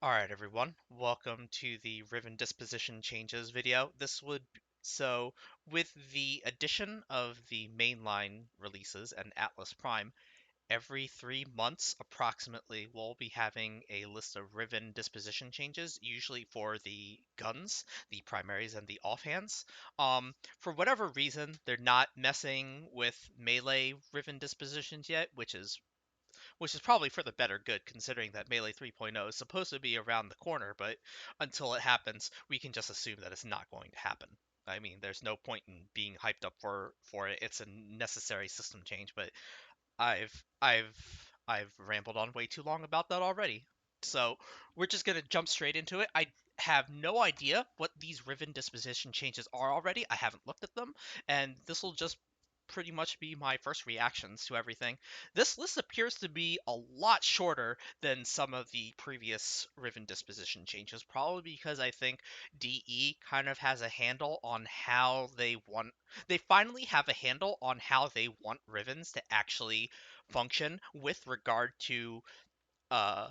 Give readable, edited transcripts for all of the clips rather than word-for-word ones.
Alright everyone, welcome to the Riven Disposition Changes video. So with the addition of the mainline releases and Atlas Prime, every 3 months approximately we'll be having a list of Riven disposition changes, usually for the guns, the primaries, and the offhands. For whatever reason, they're not messing with melee Riven dispositions yet, which is probably for the better good, considering that Melee 3.0 is supposed to be around the corner, but until it happens, we can just assume that it's not going to happen. I mean, there's no point in being hyped up for it. It's a necessary system change, but I've I've I've rambled on way too long about that already. So we're just gonna jump straight into it. I have no idea what these Riven disposition changes are already. I haven't looked at them, and this will just pretty much be my first reactions to everything. This list appears to be a lot shorter than some of the previous Riven disposition changes, probably because I think DE kind of has a handle on how they finally have a handle on how they want Rivens to actually function with regard to uh,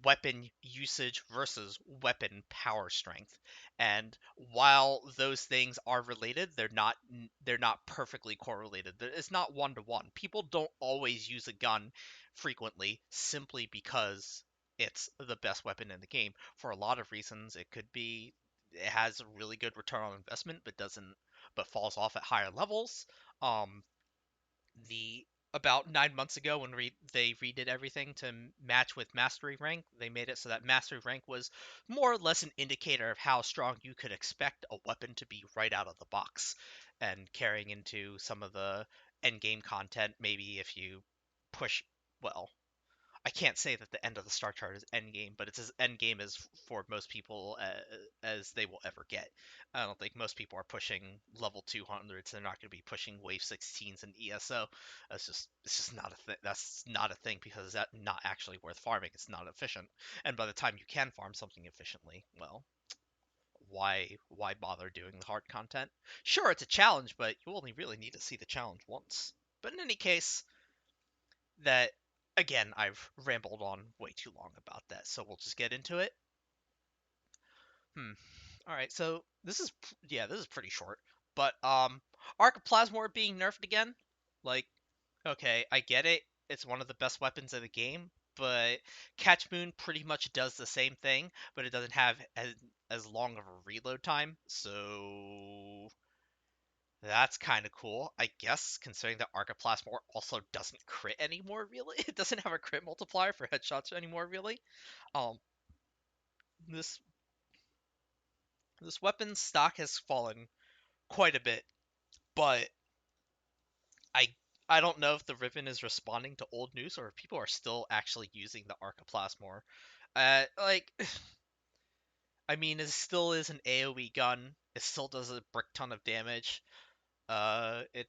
weapon usage versus weapon power strength. And while those things are related, they're not perfectly correlated. It's not one to one. People don't always use a gun frequently simply because it's the best weapon in the game. For a lot of reasons, it could be it has a really good return on investment, but falls off at higher levels. Um, the About 9 months ago when they redid everything to match with mastery rank, they made it so that mastery rank was more or less an indicator of how strong you could expect a weapon to be right out of the box, and carrying into some of the end game content. Maybe if you push, well, I can't say that the end of the star chart is end game, but it's as end game as for most people as they will ever get. I don't think most people are pushing level 200s. They're not going to be pushing wave 16s in ESO. It's just not a thing. That's not a thing because that's not actually worth farming. It's not efficient. And by the time you can farm something efficiently, well, why bother doing the hard content? Sure, it's a challenge, but you only really need to see the challenge once. But in any case, that again, I've rambled on way too long about that, so we'll just get into it. Hmm. All right, so this is pretty short, but Arca Plasmor being nerfed again, like, okay, I get it. It's one of the best weapons in the game, but Catch Moon pretty much does the same thing, but it doesn't have as long of a reload time, so that's kind of cool, I guess, considering that Arca Plasmor also doesn't crit anymore, really. It doesn't have a crit multiplier for headshots anymore, really. Um, this this weapon's stock has fallen quite a bit, but I I don't know if the Riven is responding to old news or if people are still actually using the Arca Plasmor. Like, I mean, it still is an AoE gun. It still does a brick ton of damage. It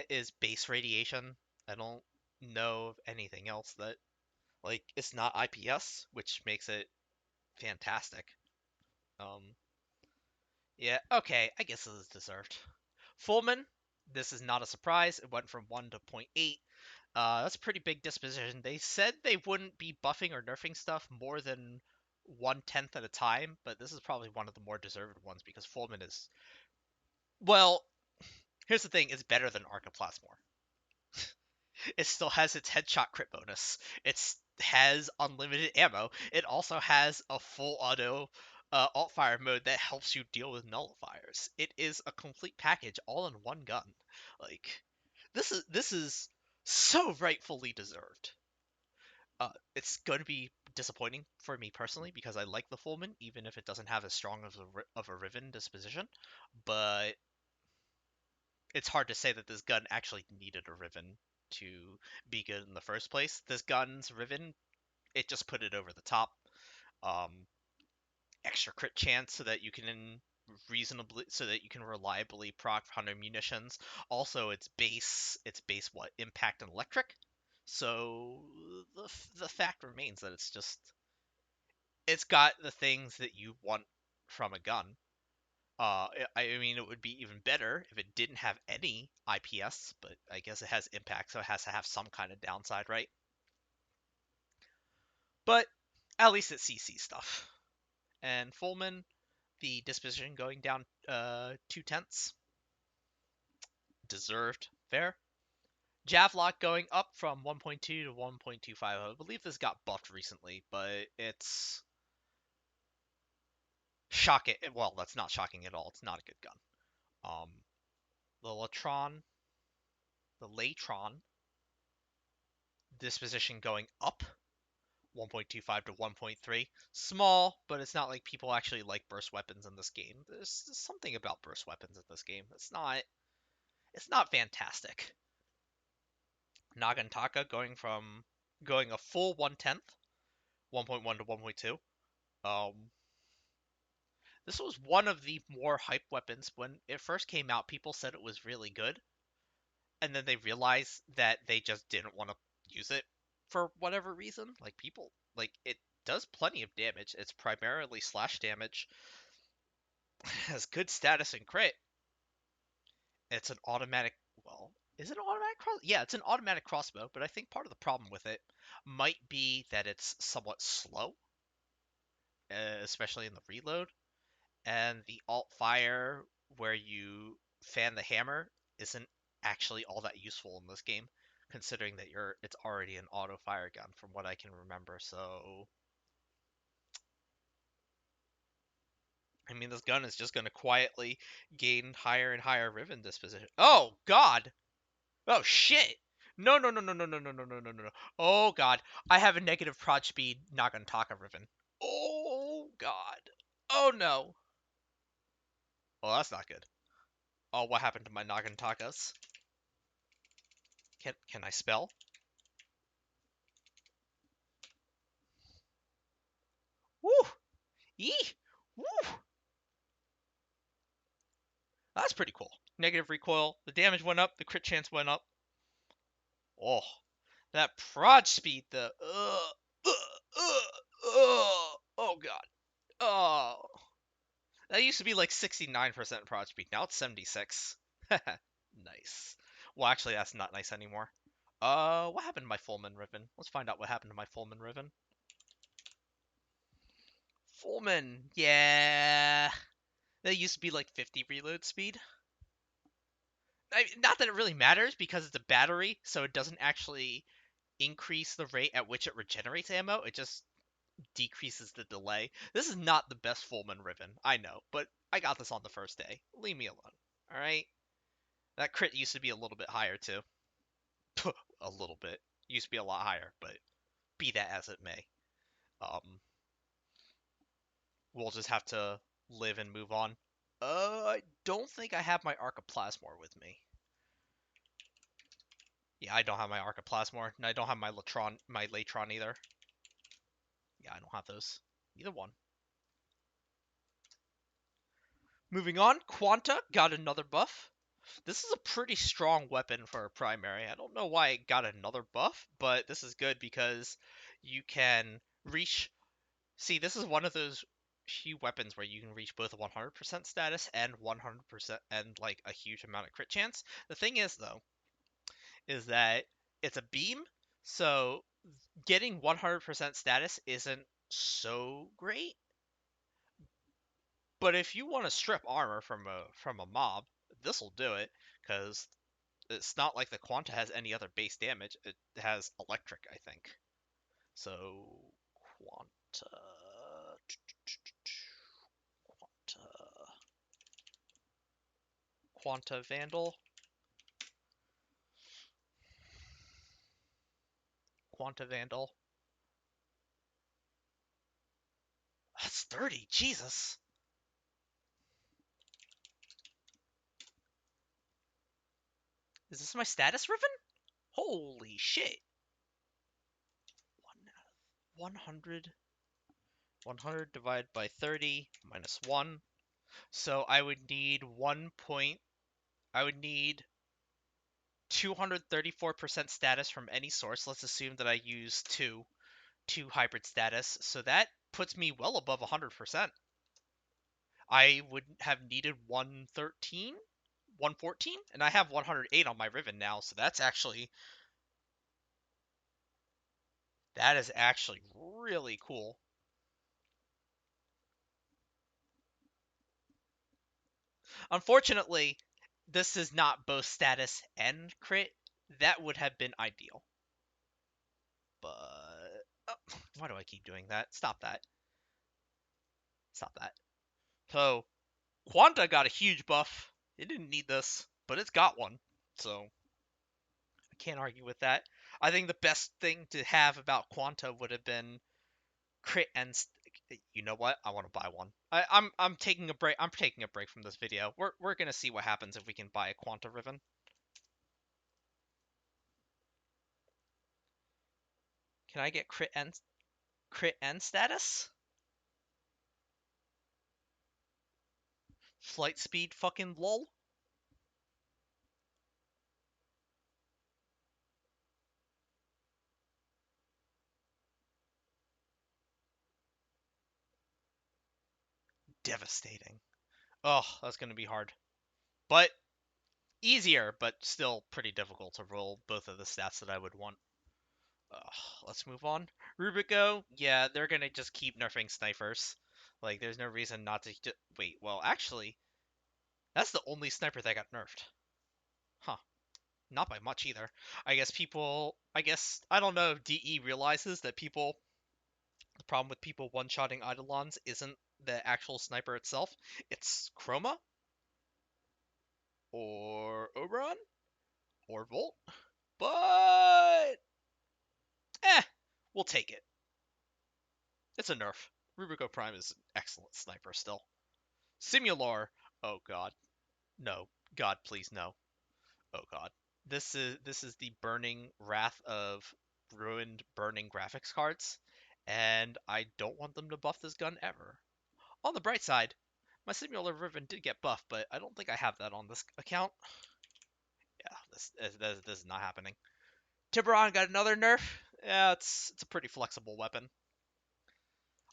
is base radiation. I don't know of anything else that, like, it's not IPS, which makes it fantastic. Um, yeah, okay, I guess this is deserved. Fulmin, this is not a surprise. It went from 1 to point 0.8. That's a pretty big disposition. They said they wouldn't be buffing or nerfing stuff more than 1/10 at a time, but this is probably one of the more deserved ones because Fulmin is, well, here's the thing, it's better than Arca Plasmor. It still has its headshot crit bonus. It has unlimited ammo. It also has a full auto alt fire mode that helps you deal with nullifiers. It is a complete package all in one gun. Like, this is so rightfully deserved. It's going to be disappointing for me personally because I like the Fulmin, even if it doesn't have as strong of a Riven disposition. But it's hard to say that this gun actually needed a Riven to be good in the first place. This gun's Riven, it just put it over the top. Um, Extra crit chance so that you can reliably proc 100 munitions. Also, its base what impact and electric. So the fact remains that it's got the things that you want from a gun. I mean, it would be even better if it didn't have any IPS, but I guess it has impact, so it has to have some kind of downside, right? But at least it's CC stuff. And Fulmin, the disposition going down 2/10. Deserved. Fair. Javelot going up from 1.2 to 1.25. I believe this got buffed recently, but it's shocking. Well, that's not shocking at all. It's not a good gun. The Latron disposition going up 1.25 to 1.3. Small, but it's not like people actually like burst weapons in this game. There's something about burst weapons in this game. It's not fantastic. Nagantaka going a full 1/10, 1.1 to 1.2. This was one of the more hype weapons. When it first came out, people said it was really good, and then they realized that they just didn't want to use it for whatever reason. Like, people, like, it does plenty of damage. It's primarily slash damage, has good status and crit. It's an automatic, well, is it an automatic cross? Yeah, it's an automatic crossbow, but I think part of the problem with it might be that it's somewhat slow, especially in the reload. And the alt fire where you fan the hammer isn't actually all that useful in this game, considering that it's already an auto fire gun from what I can remember. So I mean, this gun is just going to quietly gain higher and higher Riven disposition. Oh God! Oh shit! No no no no no no no no no no no! Oh God! I have a negative prod speed Nagantaka Riven. Oh God! Oh no! Well, that's not good. Oh, what happened to my Nagantakas? Can I spell? Woo! Yee! Woo! That's pretty cool. Negative recoil. The damage went up. The crit chance went up. Oh, that prod speed, the oh god. Oh, that used to be like 69% prod speed. Now it's 76. Nice. Well, actually, that's not nice anymore. What happened to my Fulmin Riven? Let's find out what happened to my Fulmin Riven. Fulmin, yeah. That used to be like 50 reload speed. Not that it really matters because it's a battery, so it doesn't actually increase the rate at which it regenerates ammo. It just decreases the delay. This is not the best Fulmin Riven, I know, but I got this on the first day. Leave me alone. All right. That crit used to be a little bit higher too. A little bit. Used to be a lot higher, but be that as it may. Um, we'll just have to live and move on. I don't think I have my Arca Plasmor with me. Yeah, I don't have my Arca Plasmor, and I don't have my Latron either. Yeah, I don't have those. Either one. Moving on, Quanta got another buff. This is a pretty strong weapon for a primary. I don't know why it got another buff, but this is good because you can reach... See, this is one of those few weapons where you can reach both 100% status and 100% and like a huge amount of crit chance. The thing is, though, is that it's a beam, so getting 100% status isn't so great. But if you want to strip armor from a mob, this will do it, because it's not like the Quanta has any other base damage. It has electric, I think. So Quanta, Quanta Vandal, Quanta Vandal. That's 30. Jesus. Is this my status Riven? Holy shit. 100 divided by 30 minus 1. So I would need I would need 234% status from any source. Let's assume that I use two hybrid status. So that puts me well above 100%. I would have needed 113, 114, and I have 108 on my Riven now. So that is actually really cool. Unfortunately, this is not both status and crit. That would have been ideal. But oh, why do I keep doing that? Stop that. Stop that. So Quanta got a huge buff. It didn't need this, but it's got one. So I can't argue with that. I think the best thing to have about Quanta would have been crit and you know what? I want to buy one. I'm taking a break. I'm taking a break from this video. We're gonna see what happens if we can buy a Quanta Riven. Can I get crit and status? Flight speed fucking lol. Devastating. Oh, that's gonna be hard. But easier, but still pretty difficult to roll both of the stats that I would want. Let's move on. Rubico, yeah, they're gonna just keep nerfing snipers. Like, there's no reason not to. Wait, well, actually, that's the only sniper that got nerfed. Huh. Not by much either. I guess people. I guess. I don't know if DE realizes that people. The problem with people one-shotting Eidolons isn't the actual sniper itself, it's Chroma, or Oberon, or Volt. But. We'll take it. It's a nerf. Rubico Prime is an excellent sniper still. Simular. Oh god. No. God, please no. Oh god. This is the burning wrath of ruined burning graphics cards, and I don't want them to buff this gun ever. On the bright side, my Simular Riven did get buffed, but I don't think I have that on this account. Yeah, this is not happening. Tiburon got another nerf. Yeah, it's a pretty flexible weapon.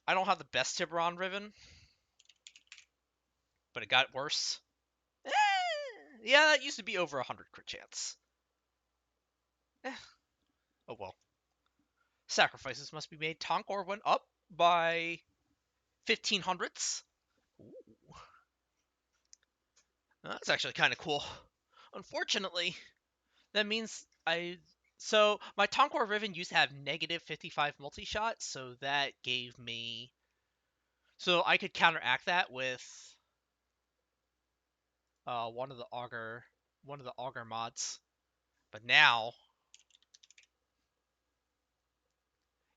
I don't have the best Tiburon Riven, but it got worse. Eh, yeah, that used to be over 100 crit chance. Eh, oh well. Sacrifices must be made. Tonkor went up by 1500s. Ooh, that's actually kind of cool. Unfortunately, that means So my Tonkor Riven used to have negative 55 multi-shot, so that gave me. So I could counteract that with one of the auger mods. But now,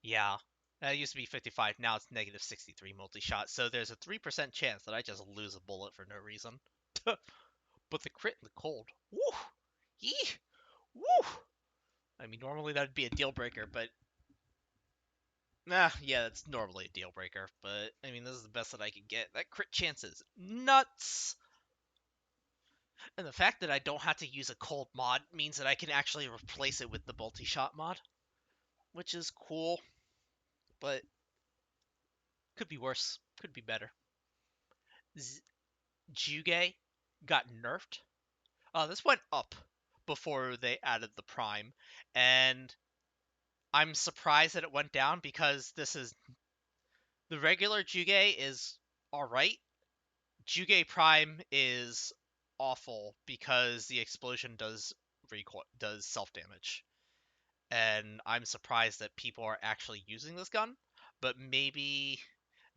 yeah, that used to be 55. Now it's negative 63 multi-shot. So there's a 3% chance that I just lose a bullet for no reason. But the crit in the cold, woo, yee, woo. I mean, normally that'd be a deal breaker, but nah, yeah, that's normally a deal breaker. But I mean, this is the best that I could get. That crit chance is nuts. And the fact that I don't have to use a cold mod means that I can actually replace it with the multi-shot mod, which is cool, but could be worse, could be better. Juge got nerfed. This went up before they added the prime, and I'm surprised that it went down because this is the regular Juge is all right. Juge Prime is awful because the explosion does self damage, and I'm surprised that people are actually using this gun. But maybe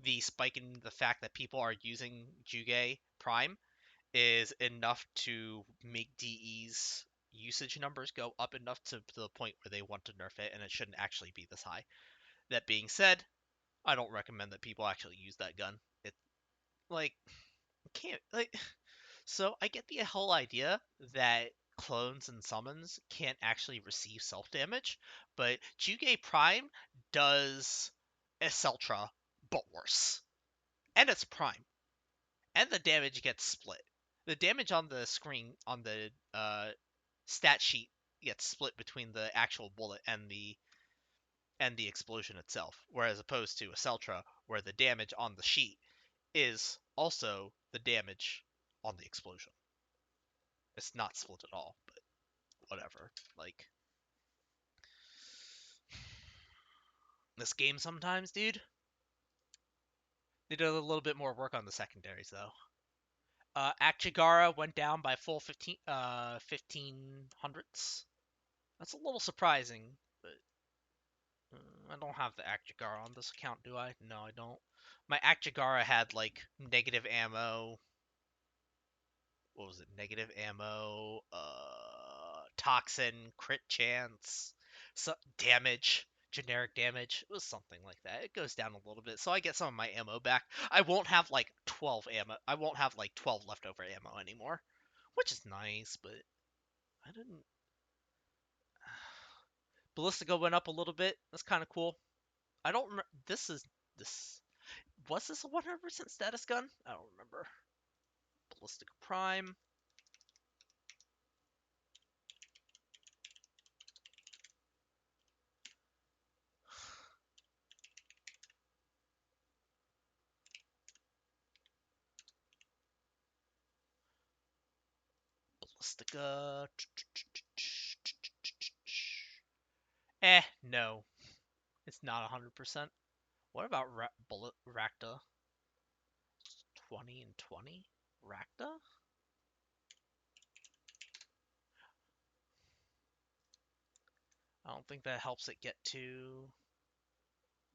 the spike in the fact that people are using Juge Prime is enough to make DE's usage numbers go up enough to the point where they want to nerf it, and it shouldn't actually be this high. That being said, I don't recommend that people actually use that gun. It like can't like so I get the whole idea that clones and summons can't actually receive self damage, but Juge Prime does Esseltra but worse. And it's Prime. And the damage gets split. The damage on the screen on the stat sheet gets split between the actual bullet and the explosion itself, whereas opposed to a Celtra, where the damage on the sheet is also the damage on the explosion. It's not split at all, but whatever. Like this game sometimes, dude. They did a little bit more work on the secondaries though. Akjagara went down by full 1500s. That's a little surprising, but I don't have the Akjagara on this account, do I? No, I don't. My Akjagara had like negative ammo. What was it? Negative ammo, toxin, crit chance, damage, generic damage. It was something like that. It goes down a little bit, so I get some of my ammo back. I won't have like 12 ammo. I won't have like 12 leftover ammo anymore, which is nice, but I didn't. Ballistica went up a little bit. That's kind of cool. I don't remember. This. Was this a 100% status gun? I don't remember. Ballistica Prime. Ballistica. No. It's not 100%. What about Bullet Racta? 20 and 20? Racta? I don't think that helps it get to...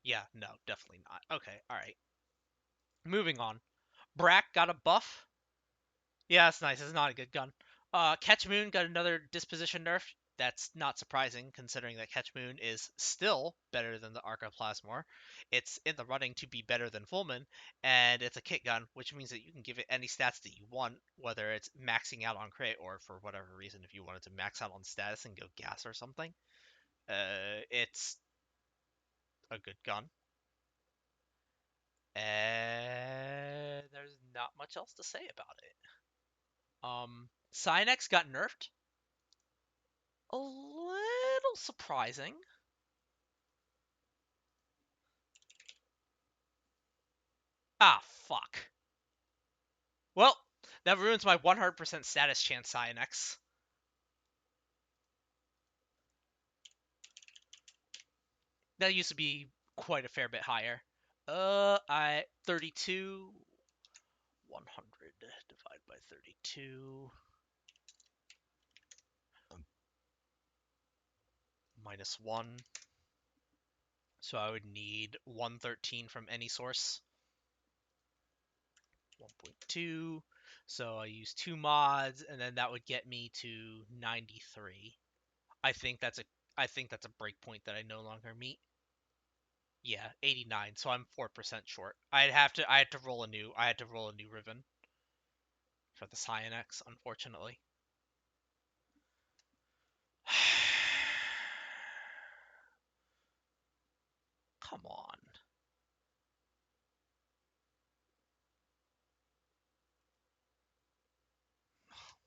Yeah, no, definitely not. Okay, alright. Moving on. Brack got a buff. Yeah, that's nice. It's not a good gun. Catch Moon got another disposition nerf. That's not surprising, considering that Catch Moon is still better than the Arca Plasmor. It's in the running to be better than Fulmin, and it's a kit gun, which means that you can give it any stats that you want, whether it's maxing out on crit or for whatever reason, if you wanted to max out on status and go gas or something. It's a good gun. And there's not much else to say about it. Cynex got nerfed. A little surprising. Ah, fuck. Well, that ruins my 100% status chance, Cynex. That used to be quite a fair bit higher. I 32 100 divided by 32 minus 1. So I would need 113 from any source. 1.2. So I use 2 mods, and then that would get me to 93. I think that's a breakpoint that I no longer meet. Yeah, 89. So I'm 4% short. I had to roll a new Riven for the Cynex, unfortunately. Come on.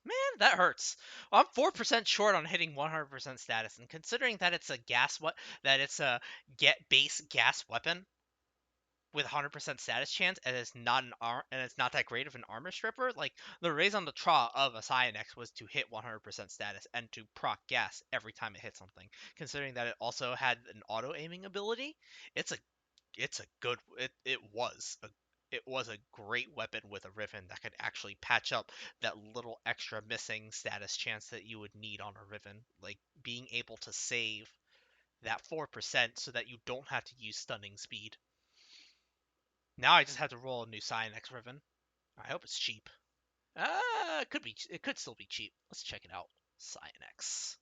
Man, that hurts. I'm 4% short on hitting 100% status, and considering that it's a get base gas weapon with 100% status chance, and it's not that great of an armor stripper. Like, the raison d'etre of a Cynex was to hit 100% status and to proc gas every time it hit something. Considering that it also had an auto aiming ability, it's a good it was a great weapon with a Riven that could actually patch up that little extra missing status chance that you would need on a Riven, like being able to save that 4% so that you don't have to use stunning speed. Now I just have to roll a new Cynex Riven. I hope it's cheap. It could be. It could still be cheap. Let's check it out. Cynex.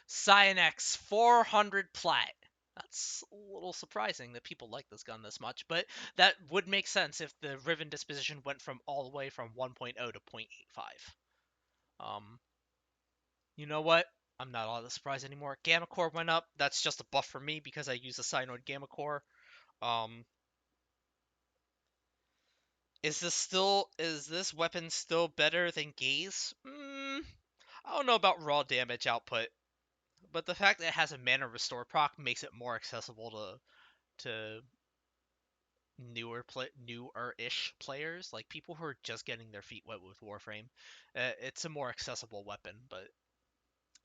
Cynex 400 plat. That's a little surprising that people like this gun this much, but that would make sense if the Riven disposition went from all the way from 1.0 to 0.85. You know what? I'm not all that surprised anymore. Gamma Core went up. That's just a buff for me because I use a Cyanoid Gamma Core. Is this weapon still better than Gaze? I don't know about raw damage output, but the fact that it has a mana restore proc makes it more accessible to newer-ish players, like people who are just getting their feet wet with Warframe. It's a more accessible weapon, but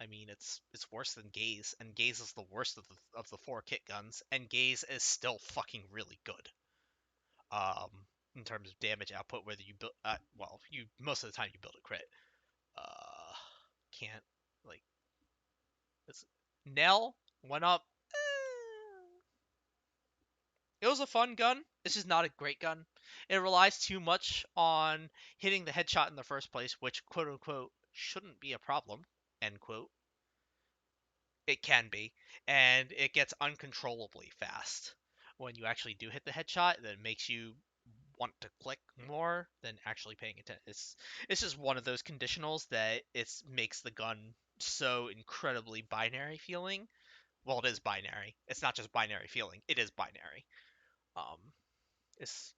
I mean it's worse than Gaze, and Gaze is the worst of the 4 kit guns, and Gaze is still fucking really good. um, in terms of damage output. Whether you build, well, you most of the time you build a crit. Uh, can't like it's Nell went up. It was a fun gun. It's just not a great gun. It relies too much on hitting the headshot in the first place, which quote unquote shouldn't be a problem. End quote. It can be, and it gets uncontrollably fast. When you actually do hit the headshot, that makes you want to click more than actually paying attention. It's just one of those conditionals that it makes the gun so incredibly binary feeling. Well, it is binary. It's not just binary feeling. It is binary. Um, it's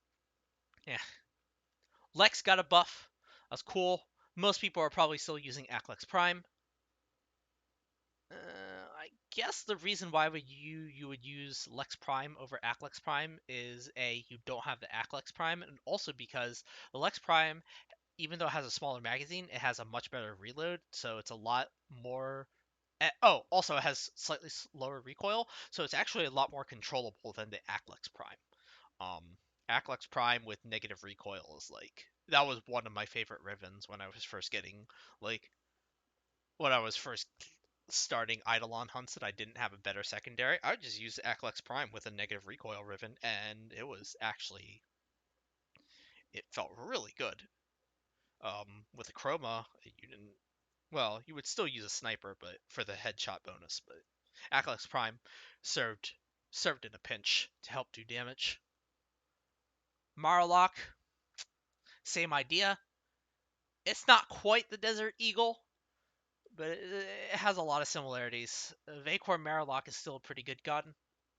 yeah. Lex got a buff. That's cool. Most people are probably still using Aklex Prime. I guess the reason why would you would use Lex Prime over Aklex Prime is you don't have the Aklex Prime, and also because the Lex Prime, even though it has a smaller magazine, it has a much better reload, so it's a lot more. Oh, also it has slightly lower recoil, so it's actually a lot more controllable than the Aklex Prime. Um, Aklex Prime with negative recoil is like that was one of my favorite Rivens when I was first getting like when I was first starting Eidolon hunts and I didn't have a better secondary. I would just use Aklex Prime with a negative recoil Riven, and it felt really good. With the Chroma, you didn't. Well, you would still use a sniper, but for the headshot bonus. But Aklex Prime served served in a pinch to help do damage. Marlock, same idea. It's not quite the Desert Eagle, but it has a lot of similarities. Vacor Marlock is still a pretty good gun,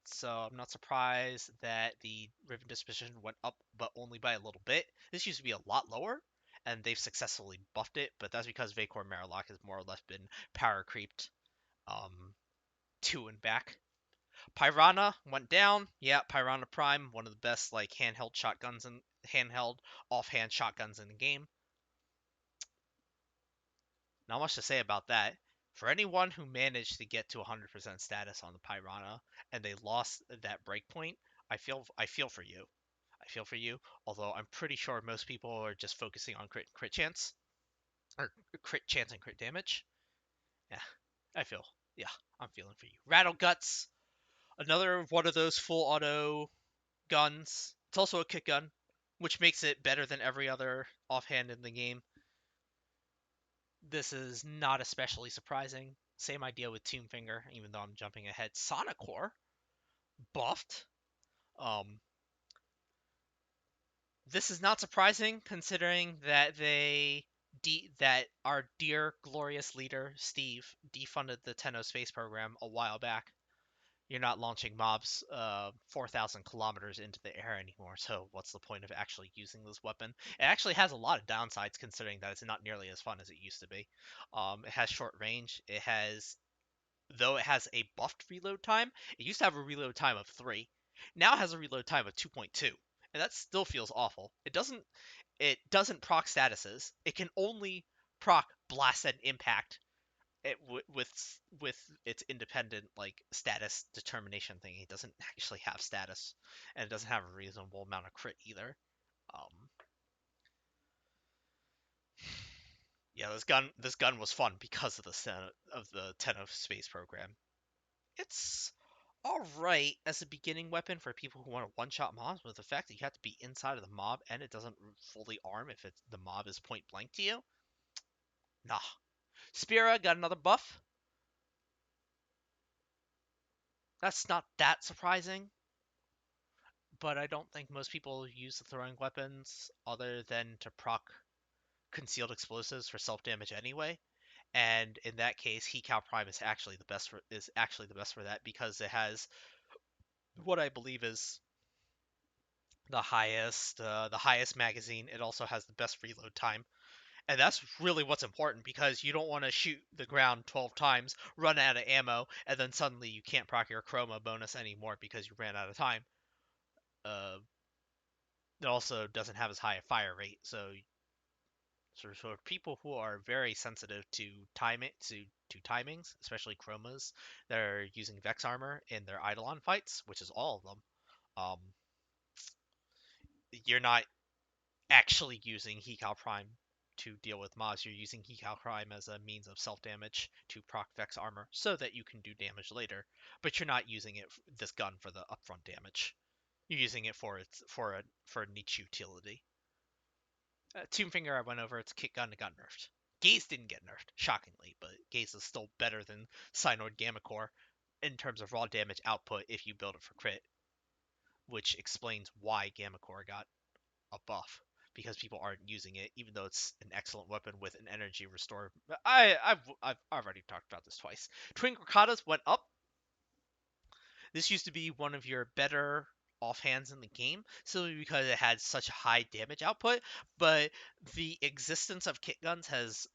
so I'm not surprised that the Riven disposition went up, but only by a little bit. This used to be a lot lower, and they've successfully buffed it, but that's because Vacor Marlock has more or less been power creeped um, to and back. Piranha went down. Yeah, Piranha Prime, one of the best like handheld offhand shotguns in the game. Not much to say about that. For anyone who managed to get to 100% status on the Piranha and they lost that breakpoint, I feel for you. I feel for you. Although I'm pretty sure most people are just focusing on crit chance or crit chance and crit damage. Yeah, I feel. Yeah, I'm feeling for you. Rattle Guts, another one of those full auto guns. It's also a kick gun, which makes it better than every other offhand in the game. This is not especially surprising. Same idea with Tombfinger, even though I'm jumping ahead. Sonicore buffed. Um, this is not surprising considering that that our dear glorious leader Steve defunded the Tenno space program a while back. You're not launching mobs 4,000 kilometers into the air anymore, so what's the point of actually using this weapon? It actually has a lot of downsides considering that it's not nearly as fun as it used to be. It has short range. Though it has a buffed reload time, it used to have a reload time of 3. Now it has a reload time of 2.2, and that still feels awful. It doesn't proc statuses. It can only proc blast and impact with its independent like status determination thing. It doesn't actually have status, and it doesn't have a reasonable amount of crit either. Um, yeah, this gun was fun because of the Tenno space program. It's all right as a beginning weapon for people who want to one-shot mobs, but the fact that you have to be inside of the mob and it doesn't fully arm if the mob is point blank to you, nah. Spira got another buff. That's not that surprising, but I don't think most people use the throwing weapons other than to proc concealed explosives for self-damage anyway. And in that case, Hekal Prime is actually the best for that because it has what I believe is the highest magazine. It also has the best reload time, and that's really what's important because you don't want to shoot the ground 12 times, run out of ammo, and then suddenly you can't proc your chroma bonus anymore because you ran out of time. Uh, it also doesn't have as high a fire rate, so for people who are very sensitive to timings, especially chromas that are using Vex armor in their Eidolon fights, which is all of them, um, you're not actually using Hekal Prime to deal with mobs. You're using Hekal Prime as a means of self-damage to proc Vex armor so that you can do damage later, but you're not using this gun for the upfront damage. You're using it for a niche utility. Tombfinger I went over, it's a kick gun that got nerfed. Gaze didn't get nerfed, shockingly, but Gaze is still better than Synoid Gamma Core in terms of raw damage output if you build it for crit, which explains why Gamma Core got a buff, because people aren't using it, even though it's an excellent weapon with an energy restore. I've already talked about this twice. Twin Grakatas went up. This used to be one of your better offhands in the game, simply because it had such high damage output, but the existence of kit guns has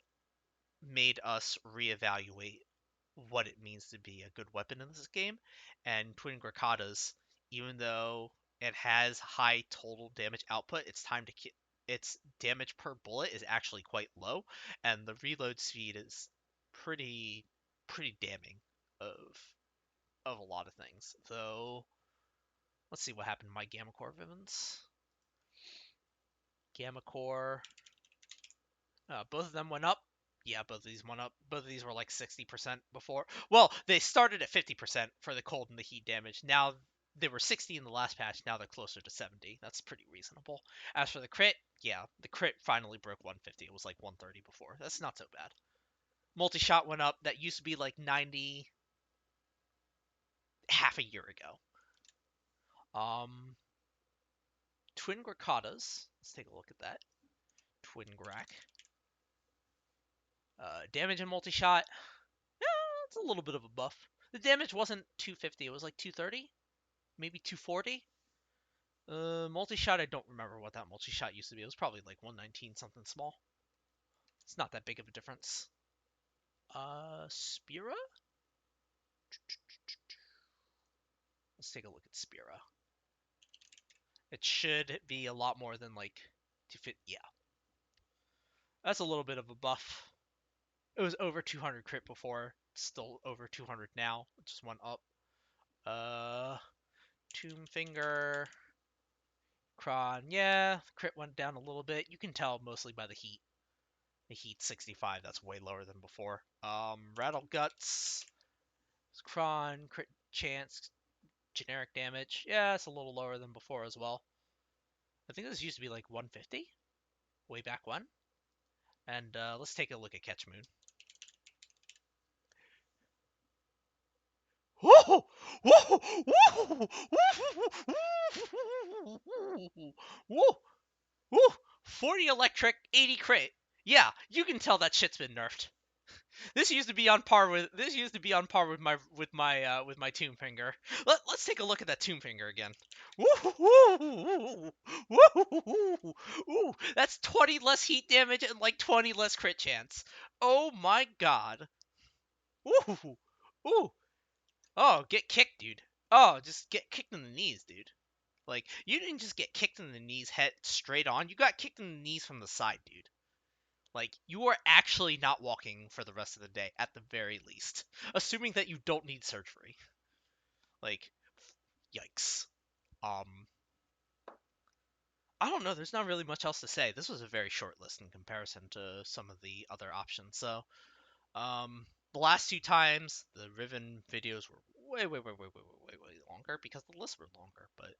made us reevaluate what it means to be a good weapon in this game. And Twin Grakatas, even though it has high total damage output, its damage per bullet is actually quite low, and the reload speed is pretty damning of a lot of things. Though, let's see what happened to my Gamma Core Rivens. Gamma Core, both of them went up. Yeah, both of these went up. Both of these were like 60% before. Well, they started at 50% for the cold and the heat damage. Now they were 60 in the last patch. Now they're closer to 70. That's pretty reasonable. As for the crit, yeah, the crit finally broke 150. It was like 130 before. That's not so bad. Multi-shot went up. That used to be like 90 half a year ago. Twin Grakatas. Let's take a look at that. Twin Grak. Damage and multi-shot. It's a little bit of a buff. The damage wasn't 250, it was like 230, maybe 240. Multi-shot, I don't remember what that multi-shot used to be. It was probably like 119 something small. It's not that big of a difference. Spira? Let's take a look at Spira. It should be a lot more than like 250. Yeah. That's a little bit of a buff. It was over 200 crit before. It's still over 200 now. It just went up. Tombfinger. Kron, yeah, crit went down a little bit. You can tell mostly by the heat. The heat 65, that's way lower than before. Rattle Guts, Kron, crit chance, generic damage. Yeah, it's a little lower than before as well. I think this used to be like 150 way back when. And let's take a look at Catch Moon. Whoa! Whoa! Whoa! Whoa! Whoa! 40 electric, 80 crit. Yeah, you can tell that shit's been nerfed. This used to be on par with my Tombfinger. Let's take a look at that Tombfinger again. Woo! Woo! That's 20 less heat damage and like 20 less crit chance. Oh my god. Woo! Ooh. Oh, get kicked, dude. Oh, just get kicked in the knees, dude. Like, you didn't just get kicked in the knees head straight on. You got kicked in the knees from the side, dude. Like, you are actually not walking for the rest of the day, at the very least. Assuming that you don't need surgery. Like, yikes. I don't know, there's not really much else to say. This was a very short list in comparison to some of the other options. So, the last two times, the Riven videos were way longer because the lists were longer. But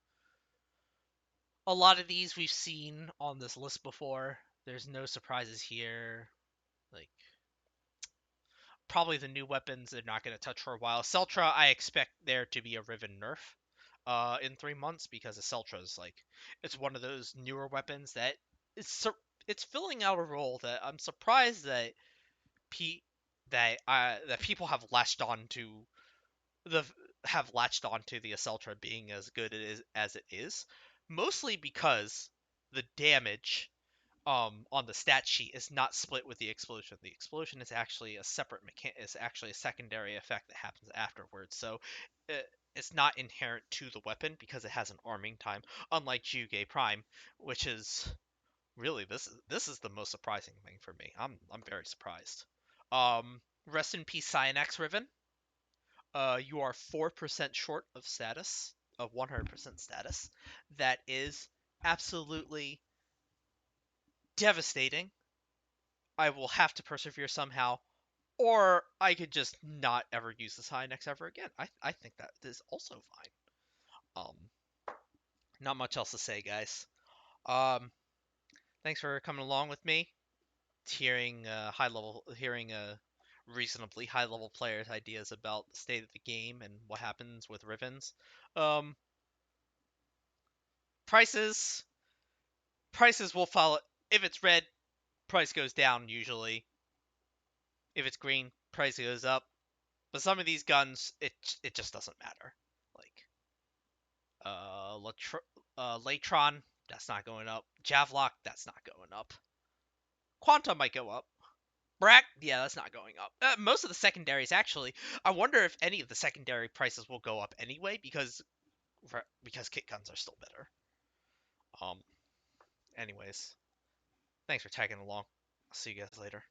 a lot of these we've seen on this list before. There's no surprises here. Like, probably the new weapons they're not going to touch for a while. Seltra, I expect there to be a Riven nerf in 3 months, because the Seltra is like, it's one of those newer weapons that it's filling out a role that I'm surprised that that people have latched on to the the Seltra being as good as it is, mostly because the damage on the stat sheet is not split with the explosion. The explosion is actually a separate is actually a secondary effect that happens afterwards. So it's not inherent to the weapon because it has an arming time, unlike Juge Prime, which is really this is the most surprising thing for me. I'm very surprised. Rest in peace, Cyanax Riven. You are 4% short of status, of 100% status. That is absolutely devastating. I will have to persevere somehow, or I could just not ever use this high next ever again. I think that is also fine. Not much else to say, guys. Um, Thanks for coming along with me, hearing reasonably high level players' ideas about the state of the game and what happens with Rivens. Um, prices prices will follow. If it's red, price goes down usually. If it's green, price goes up. But some of these guns, it just doesn't matter. Like Latron, that's not going up. Javlock, that's not going up. Quantum might go up. Brack, yeah, that's not going up. Most of the secondaries, actually. I wonder if any of the secondary prices will go up anyway, because kit guns are still better. Um. Anyways, thanks for tagging along. I'll see you guys later.